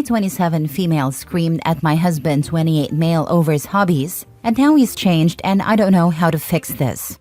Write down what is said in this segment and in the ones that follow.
My 27 female screamed at my husband 28 male over his hobbies, and now he's changed and I don't know how to fix this.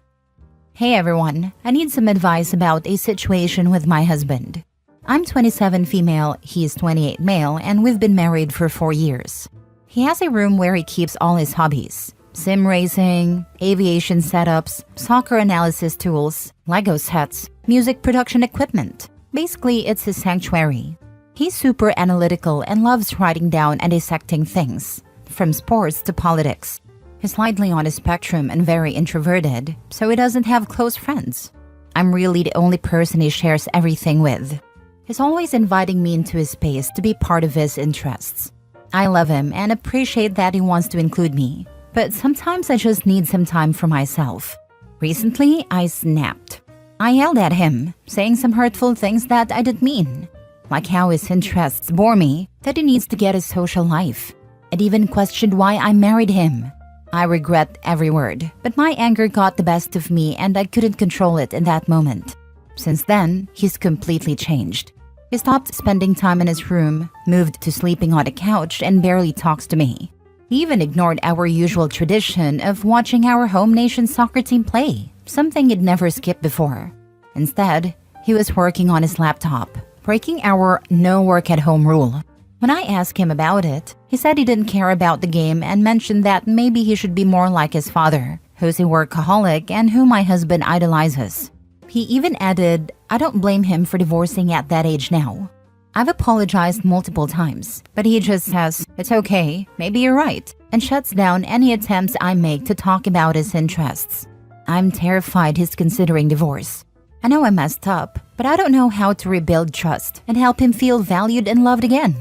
Hey everyone, I need some advice about a situation with my husband. I'm 27 female, he's 28 male, and we've been married for 4 years. He has a room where he keeps all his hobbies: sim racing, aviation setups, soccer analysis tools, Lego sets, music production equipment. Basically, it's his sanctuary. He's super analytical and loves writing down and dissecting things, from sports to politics. He's slightly on the spectrum and very introverted, so he doesn't have close friends. I'm really the only person he shares everything with. He's always inviting me into his space to be part of his interests. I love him and appreciate that he wants to include me, but sometimes I just need some time for myself. Recently, I snapped. I yelled at him, saying some hurtful things that I didn't mean, like how his interests bore me, that he needs to get a social life. I'd even questioned why I married him. I regret every word, but my anger got the best of me and I couldn't control it in that moment. Since then, he's completely changed. He stopped spending time in his room, moved to sleeping on the couch, and barely talks to me. He even ignored our usual tradition of watching our home nation's soccer team play, something he'd never skipped before. Instead, he was working on his laptop, breaking our no work at home rule. When I asked him about it, he said he didn't care about the game and mentioned that maybe he should be more like his father, who's a workaholic and who my husband idolizes. He even added, I don't blame him for divorcing at that age now. I've apologized multiple times, but he just says, it's okay, maybe you're right, and shuts down any attempts I make to talk about his interests. I'm terrified he's considering divorce. I know I messed up, but I don't know how to rebuild trust and help him feel valued and loved again.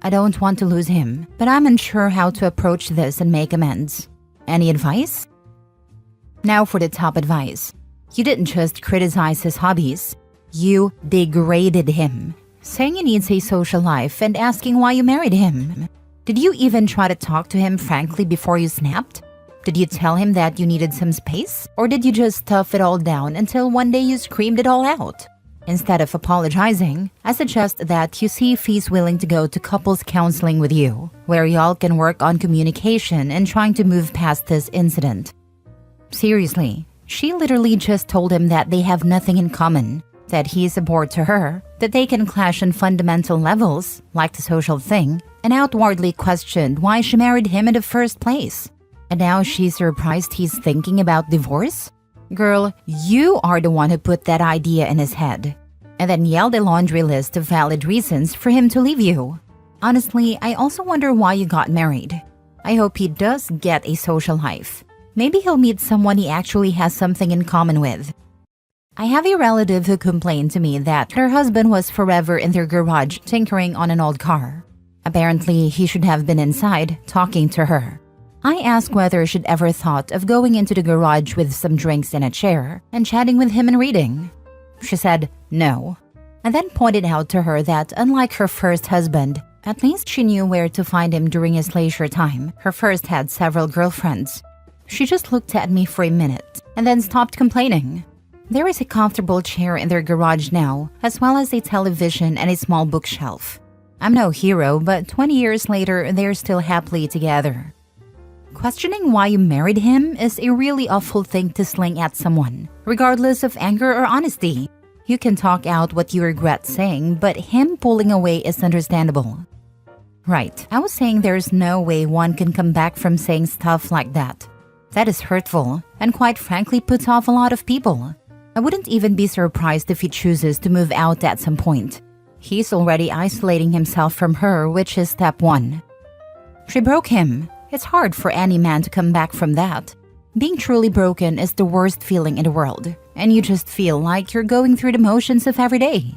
I don't want to lose him, but I'm unsure how to approach this and make amends. Any advice? Now for the top advice. You didn't just criticize his hobbies, you degraded him, saying he needs a social life and asking why you married him. Did you even try to talk to him frankly before you snapped? Did you tell him that you needed some space? Or did you just stuff it all down until one day you screamed it all out? Instead of apologizing, I suggest that you see if he's willing to go to couples counseling with you, where y'all can work on communication and trying to move past this incident. Seriously, she literally just told him that they have nothing in common, that he is a bore to her, that they can clash on fundamental levels, like the social thing, and outwardly questioned why she married him in the first place. And now she's surprised he's thinking about divorce? Girl, you are the one who put that idea in his head, and then yelled a laundry list of valid reasons for him to leave you. Honestly, I also wonder why you got married. I hope he does get a social life. Maybe he'll meet someone he actually has something in common with. I have a relative who complained to me that her husband was forever in their garage tinkering on an old car. Apparently, he should have been inside talking to her. I asked whether she'd ever thought of going into the garage with some drinks and a chair and chatting with him and reading. She said no, and then pointed out to her that unlike her first husband, at least she knew where to find him during his leisure time. Her first had several girlfriends. She just looked at me for a minute and then stopped complaining. There is a comfortable chair in their garage now, as well as a television and a small bookshelf. I'm no hero, but 20 years later, they're still happily together. Questioning why you married him is a really awful thing to sling at someone, regardless of anger or honesty. You can talk out what you regret saying, but him pulling away is understandable. Right, I was saying there's no way one can come back from saying stuff like that. That is hurtful, and quite frankly puts off a lot of people. I wouldn't even be surprised if he chooses to move out at some point. He's already isolating himself from her, which is step 1. She broke him. It's hard for any man to come back from that. Being truly broken is the worst feeling in the world, and you just feel like you're going through the motions of every day.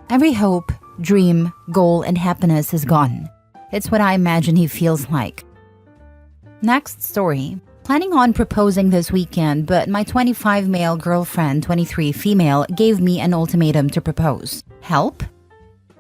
Every hope, dream, goal, and happiness is gone. It's what I imagine he feels like. Next story. Planning on proposing this weekend, but my 25 male girlfriend, 23 female, gave me an ultimatum to propose. Help?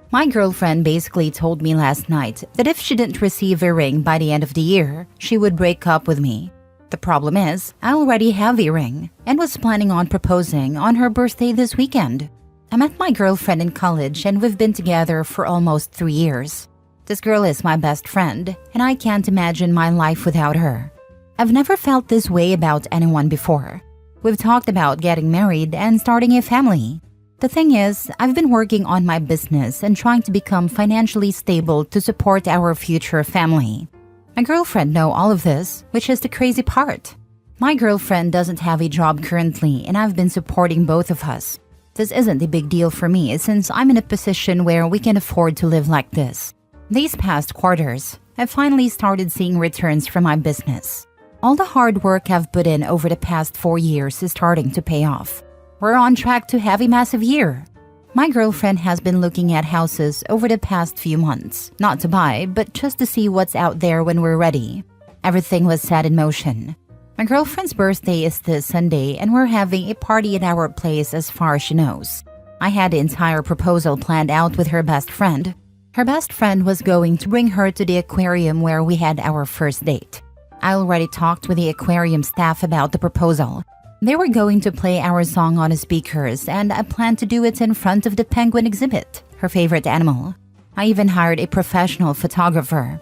My girlfriend basically told me last night that if she didn't receive a ring by the end of the year, she would break up with me. The problem is, I already have a ring and was planning on proposing on her birthday this weekend. I met my girlfriend in college and we've been together for almost 3 years. This girl is my best friend, and I can't imagine my life without her. I've never felt this way about anyone before. We've talked about getting married and starting a family. The thing is, I've been working on my business and trying to become financially stable to support our future family. My girlfriend knows all of this, which is the crazy part. My girlfriend doesn't have a job currently, and I've been supporting both of us. This isn't a big deal for me since I'm in a position where we can afford to live like this. These past quarters, I've finally started seeing returns from my business. All the hard work I've put in over the past 4 years is starting to pay off. We're on track to have a massive year. My girlfriend has been looking at houses over the past few months, not to buy, but just to see what's out there when we're ready. Everything was set in motion. My girlfriend's birthday is this Sunday, and we're having a party at our place as far as she knows. I had the entire proposal planned out with her best friend. Her best friend was going to bring her to the aquarium where we had our first date. I already talked with the aquarium staff about the proposal. They were going to play our song on the speakers, and I planned to do it in front of the penguin exhibit, her favorite animal. I even hired a professional photographer.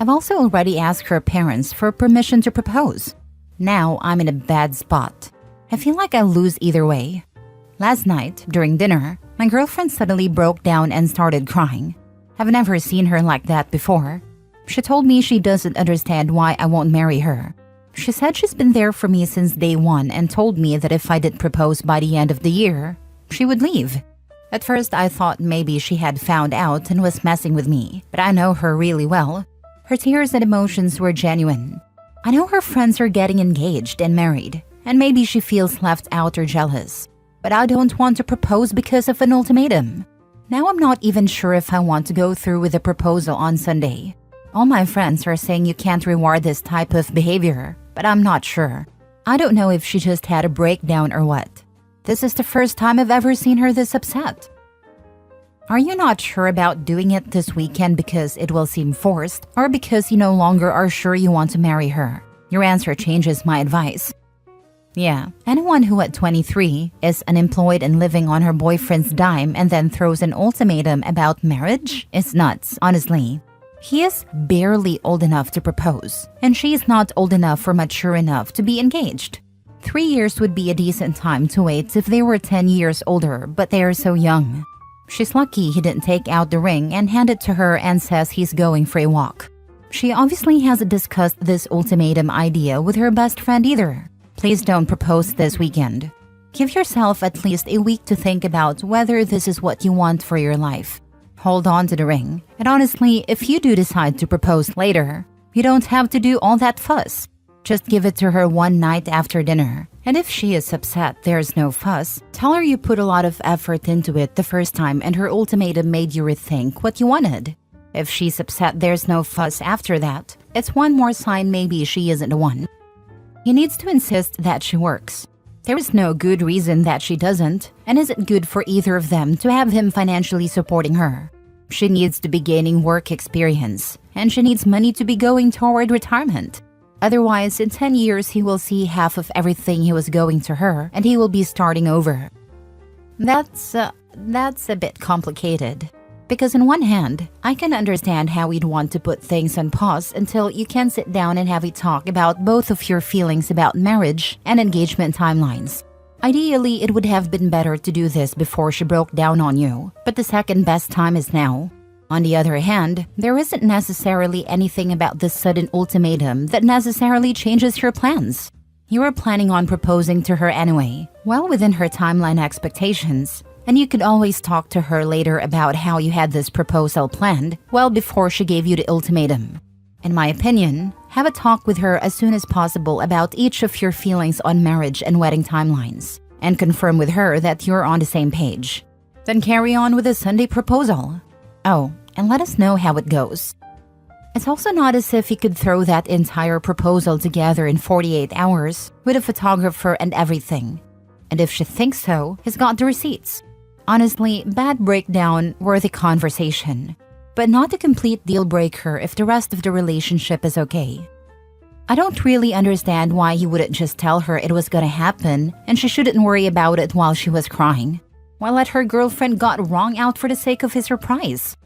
I've also already asked her parents for permission to propose. Now I'm in a bad spot. I feel like I'll lose either way. Last night, during dinner, my girlfriend suddenly broke down and started crying. I've never seen her like that before. She told me she doesn't understand why I won't marry her. She said she's been there for me since day one and told me that if I didn't propose by the end of the year, she would leave. At first, I thought maybe she had found out and was messing with me, but I know her really well. Her tears and emotions were genuine. I know her friends are getting engaged and married, and maybe she feels left out or jealous. But I don't want to propose because of an ultimatum. Now I'm not even sure if I want to go through with the proposal on Sunday. All my friends are saying you can't reward this type of behavior, but I'm not sure. I don't know if she just had a breakdown or what. This is the first time I've ever seen her this upset. Are you not sure about doing it this weekend because it will seem forced, or because you no longer are sure you want to marry her? Your answer changes my advice. Yeah, anyone who at 23 is unemployed and living on her boyfriend's dime and then throws an ultimatum about marriage is nuts, honestly. He is barely old enough to propose, and she is not old enough or mature enough to be engaged. 3 years would be a decent time to wait if they were 10 years older, but they are so young. She's lucky he didn't take out the ring and hand it to her and says he's going for a walk. She obviously hasn't discussed this ultimatum idea with her best friend either. Please don't propose this weekend. Give yourself at least a week to think about whether this is what you want for your life. Hold on to the ring. And honestly, if you do decide to propose later, you don't have to do all that fuss. Just give it to her one night after dinner. And if she is upset there's no fuss, tell her you put a lot of effort into it the first time and her ultimatum made you rethink what you wanted. If she's upset there's no fuss after that, it's one more sign maybe she isn't the one. He needs to insist that she works. There is no good reason that she doesn't, and isn't good for either of them to have him financially supporting her. She needs to be gaining work experience, and she needs money to be going toward retirement. Otherwise, in 10 years, he will see half of everything he was going to her, and he will be starting over. That's a bit complicated. Because on one hand, I can understand how we'd want to put things on pause until you can sit down and have a talk about both of your feelings about marriage and engagement timelines. Ideally, it would have been better to do this before she broke down on you, but the second best time is now. On the other hand, there isn't necessarily anything about this sudden ultimatum that necessarily changes your plans. You are planning on proposing to her anyway, well within her timeline expectations. And you could always talk to her later about how you had this proposal planned well before she gave you the ultimatum. In my opinion, have a talk with her as soon as possible about each of your feelings on marriage and wedding timelines, and confirm with her that you're on the same page. Then carry on with the Sunday proposal. Oh, and let us know how it goes. It's also not as if you could throw that entire proposal together in 48 hours with a photographer and everything. And if she thinks so, he's got the receipts. Honestly, bad breakdown worthy conversation, but not a complete deal breaker if the rest of the relationship is okay. I don't really understand why he wouldn't just tell her it was gonna happen and she shouldn't worry about it while she was crying. Why let her girlfriend got wrong out for the sake of his surprise?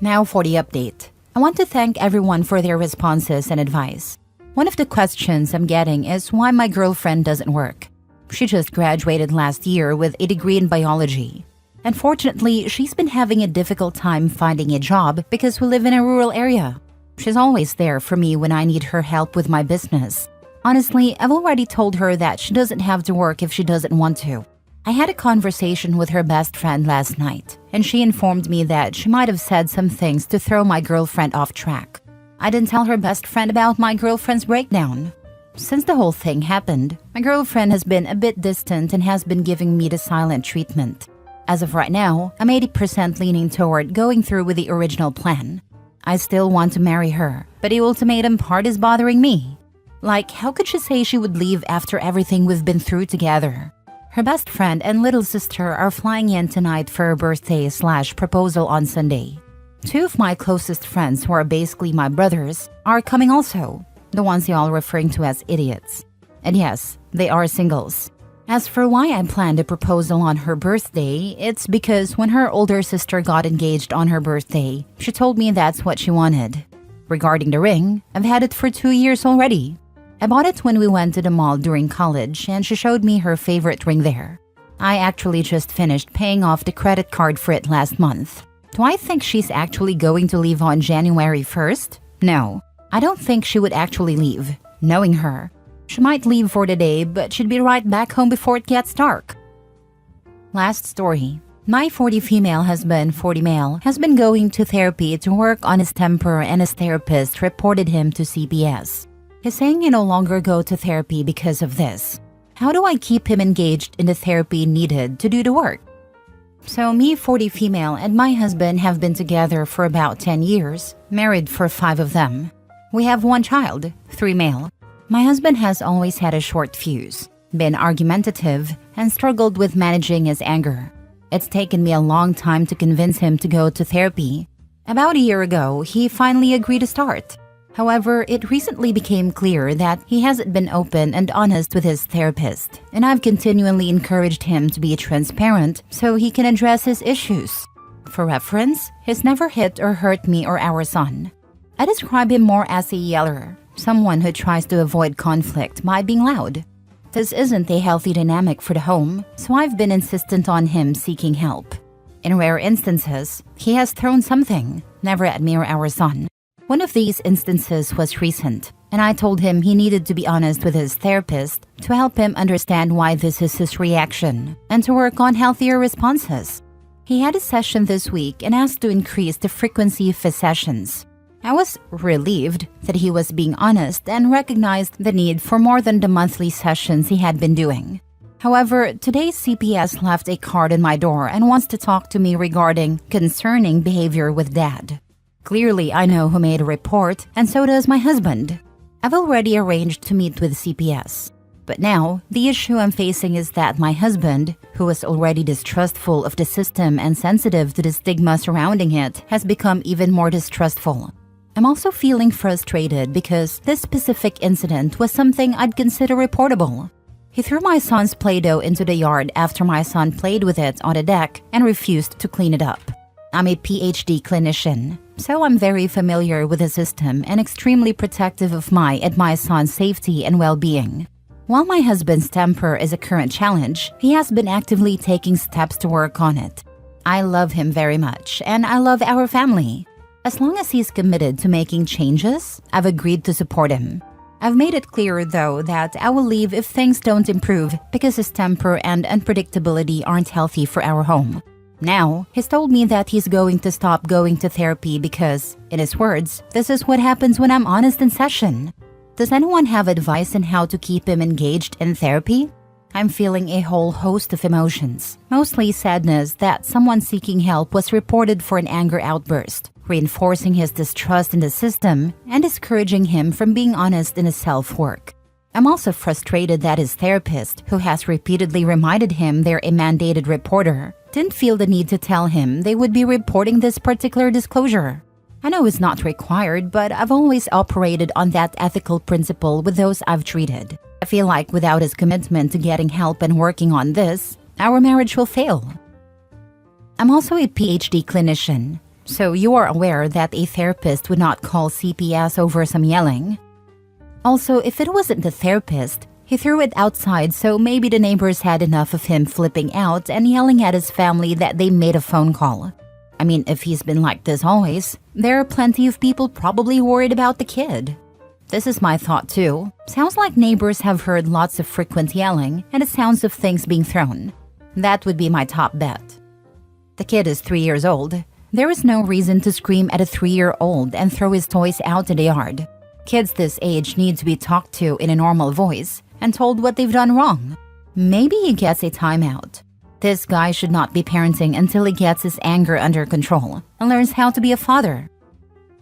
Now for the update. I want to thank everyone for their responses and advice. One of the questions I'm getting is why my girlfriend doesn't work. She just graduated last year with a degree in biology. Unfortunately, she's been having a difficult time finding a job because we live in a rural area. She's always there for me when I need her help with my business. Honestly, I've already told her that she doesn't have to work if she doesn't want to. I had a conversation with her best friend last night, and she informed me that she might have said some things to throw my girlfriend off track. I didn't tell her best friend about my girlfriend's breakdown. Since the whole thing happened, my girlfriend has been a bit distant and has been giving me the silent treatment. As of right now, I'm 80% leaning toward going through with the original plan. I still want to marry her, but the ultimatum part is bothering me. Like, how could she say she would leave after everything we've been through together? Her best friend and little sister are flying in tonight for her birthday/proposal on Sunday. Two of my closest friends, who are basically my brothers, are coming also, the ones y'all referring to as idiots. And yes, they are singles. As for why I planned a proposal on her birthday, it's because when her older sister got engaged on her birthday, she told me that's what she wanted. Regarding the ring, I've had it for 2 years already. I bought it when we went to the mall during college and she showed me her favorite ring there. I actually just finished paying off the credit card for it last month. Do I think she's actually going to leave on January 1st? No, I don't think she would actually leave. Knowing her, she might leave for the day, but she'd be right back home before it gets dark. Last story. My 40 female husband, 40 male, has been going to therapy to work on his temper, and his therapist reported him to CPS. He's saying he no longer go to therapy because of this. How do I keep him engaged in the therapy needed to do the work? So me, 40 female, and my husband have been together for about 10 years, married for 5 of them. We have 1 child, 3 male. My husband has always had a short fuse, been argumentative, and struggled with managing his anger. It's taken me a long time to convince him to go to therapy. About a year ago, he finally agreed to start. However, it recently became clear that he hasn't been open and honest with his therapist, and I've continually encouraged him to be transparent so he can address his issues. For reference, he's never hit or hurt me or our son. I describe him more as a yeller, someone who tries to avoid conflict by being loud. This isn't a healthy dynamic for the home, so I've been insistent on him seeking help. In rare instances, he has thrown something, never at me or our son. One of these instances was recent, and I told him he needed to be honest with his therapist to help him understand why this is his reaction and to work on healthier responses. He had a session this week and asked to increase the frequency of his sessions. I was relieved that he was being honest and recognized the need for more than the monthly sessions he had been doing. However, today's CPS left a card on my door and wants to talk to me regarding concerning behavior with Dad. Clearly, I know who made a report, and so does my husband. I've already arranged to meet with CPS. But now, the issue I'm facing is that my husband, who was already distrustful of the system and sensitive to the stigma surrounding it, has become even more distrustful. I'm also feeling frustrated because this specific incident was something I'd consider reportable. He threw my son's Play-Doh into the yard after my son played with it on the deck and refused to clean it up. I'm a PhD clinician, so I'm very familiar with the system and extremely protective of my son's safety and well-being. While my husband's temper is a current challenge, he has been actively taking steps to work on it. I love him very much, and I love our family. As long as he's committed to making changes, I've agreed to support him. I've made it clear, though, that I will leave if things don't improve because his temper and unpredictability aren't healthy for our home. Now, he's told me that he's going to stop going to therapy because, in his words, this is what happens when I'm honest in session. Does anyone have advice on how to keep him engaged in therapy? I'm feeling a whole host of emotions, mostly sadness that someone seeking help was reported for an anger outburst, reinforcing his distrust in the system and discouraging him from being honest in his self-work. I'm also frustrated that his therapist, who has repeatedly reminded him they're a mandated reporter, didn't feel the need to tell him they would be reporting this particular disclosure. I know it's not required, but I've always operated on that ethical principle with those I've treated. I feel like without his commitment to getting help and working on this, our marriage will fail. I'm also a PhD clinician, So you are aware that a therapist would not call CPS over some yelling. Also, if it wasn't the therapist, he threw it outside, so maybe the neighbors had enough of him flipping out and yelling at his family that they made a phone call. I mean, if he's been like this always, there are plenty of people probably worried about the kid. This is my thought too. Sounds like neighbors have heard lots of frequent yelling and the sounds of things being thrown. That would be my top bet. The kid is 3 years old. There is no reason to scream at a 3-year-old and throw his toys out in the yard. Kids this age need to be talked to in a normal voice and told what they've done wrong. Maybe he gets a timeout. This guy should not be parenting until he gets his anger under control and learns how to be a father.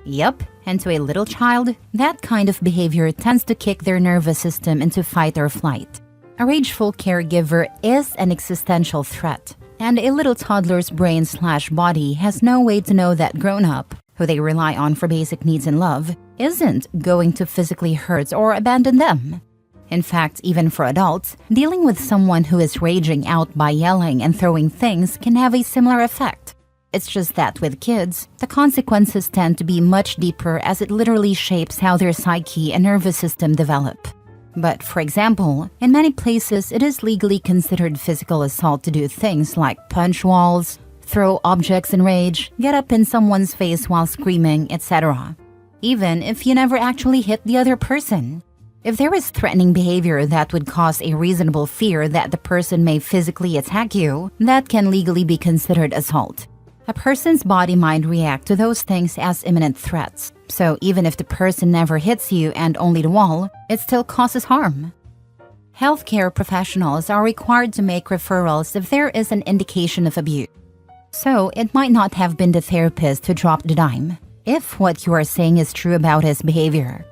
Yup, and to a little child, that kind of behavior tends to kick their nervous system into fight or flight. A rageful caregiver is an existential threat, and a little toddler's brain/body has no way to know that grown-up, who they rely on for basic needs and love, isn't going to physically hurt or abandon them. In fact, even for adults, dealing with someone who is raging out by yelling and throwing things can have a similar effect. It's just that with kids, the consequences tend to be much deeper as it literally shapes how their psyche and nervous system develop. But for example, in many places it is legally considered physical assault to do things like punch walls, throw objects in rage, get up in someone's face while screaming, etc. Even if you never actually hit the other person. If there is threatening behavior that would cause a reasonable fear that the person may physically attack you, that can legally be considered assault. A person's body might react to those things as imminent threats, so even if the person never hits you and only the wall, it still causes harm. Healthcare professionals are required to make referrals if there is an indication of abuse. So it might not have been the therapist who dropped the dime, if what you are saying is true about his behavior.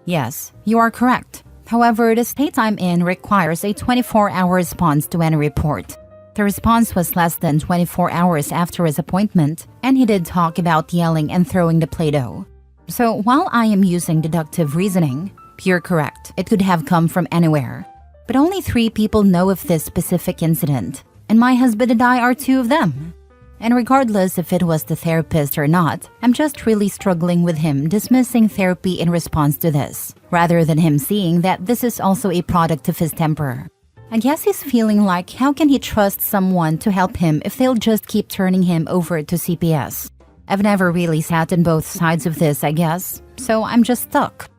Yes, you are correct. However, the state I'm in requires a 24-hour response to any report. The response was less than 24 hours after his appointment, and he did talk about yelling and throwing the Play-Doh. So while I am using deductive reasoning, you're correct, it could have come from anywhere. But only 3 people know of this specific incident, and my husband and I are 2 of them. And regardless if it was the therapist or not, I'm just really struggling with him dismissing therapy in response to this, rather than him seeing that this is also a product of his temper. I guess he's feeling like how can he trust someone to help him if they'll just keep turning him over to CPS. I've never really sat on both sides of this, I guess, so I'm just stuck.